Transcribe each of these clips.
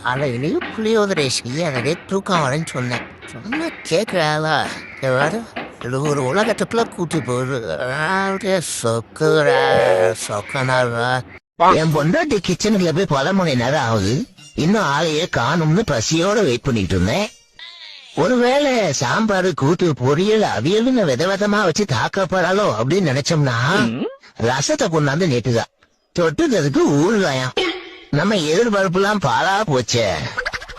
காலையிலேயும் புளியோதரை செய்ய அதே தூக்கம் வரேன்னு சொன்னேன். சொன்ன கேட்குறாளா? எவ்வாறு இது ஒரு உலகத்துக்குள்ள கூட்டி போகுது. சொக்குறா சொக்கனாரா. என் பொண்டாட்டி கிச்சனுக்குள்ள போய் 10 மணி நேரம் ஆகுது. இன்னும் ஆளையே காணும்னு பசியோட வெயிட் பண்ணிட்டு இருந்தேன். ஒருவேளை சாம்பார் கூட்டு பொரியல் அவியல்னு விதவிதமா வச்சு தாக்கப்படாலோ அப்படின்னு நினைச்சோம்னா ரசத்தை கொண்டாந்து நேட்டுதான் தொட்டுக்கிறதுக்கு ஊறுகாயம். நம்ம எதிர்பார்ப்புலாம் பாலா போச்சே.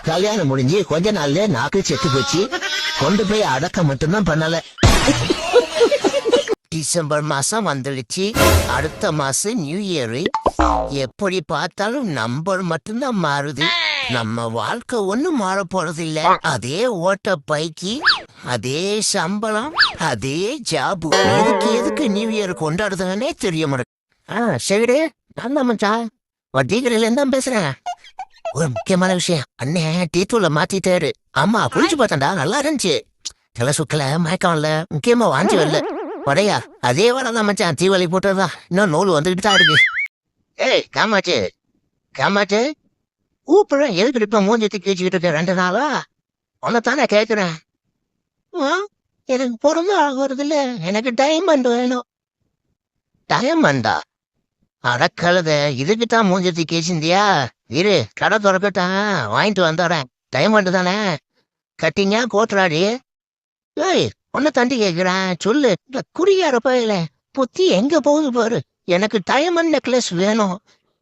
கல்யாணம் முடிஞ்சு கொஞ்ச நாள்ல நாக்கு செத்து போச்சு. கொண்டு போய் அடக்க மட்டும்தான் பண்ணல. டிசம்பர் மாசம் வந்துடுச்சு. அடுத்த மாசம் நியூ இயர். எப்படி பார்த்தாலும் நம்பர் மட்டும்தான் மாறுது. நம்ம வாழ்க்கை ஒண்ணும் மாற போறது இல்ல. அதே ஓட்ட பைக்கி, அதே சம்பளம், அதே ஜாபு. எதுக்கு நியூ இயர் கொண்டாடுதுன்னே தெரிய மாட்டேன். சரி, நான் தான் மச்சான் வட்டிகரையில இருந்தா பேசுறேன். ஒரு முக்கியமான விஷயம், அண்ணன் டீத்தூள மாத்திட்டாரு. ஆமா, புரிஞ்சு பார்த்தேன்டா, நல்லா இருந்துச்சு. தலை சுக்கல, மயக்கம் இல்ல, முக்கியமா வாஞ்சி வரல. வடையா அதே வடதான் மச்சான், தீவலி போட்டதுதான். இன்னும் நூல் வந்துகிட்டு தான் இருக்கு. ஏய் காமாச்சு, காமாச்சு கூப்பிடுறேன். எதுக்கு இப்ப மூஞ்சத்தி கேச்சுக்கிட்டு இருக்க 2 நாளா? உன்னத்தானே கேட்கிறேன். எனக்கு பிறந்த ஆகுறது இல்ல, எனக்கு டைமண்ட் வேணும். டைமண்டா? அடக்கழுத, இதுக்குத்தான் மூஞ்சத்தி கேச்சிந்தியா? இரு, கடை திறக்கட்டான், வாங்கிட்டு வந்துடுறேன். டைமண்ட் தானே? கட்டிங்க கோட்டுறாடி. ஏய், உன்னை தண்டி கேட்கிறேன், சொல்லு. குறியார பயில புத்தி எங்க போகுது பாரு. எனக்கு டைமண்ட் நெக்லஸ் வேணும்.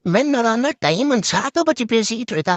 மென்னடான டைமண்ட் சாக்க பத்தி பேசிக்கிட்டு இருக்கா.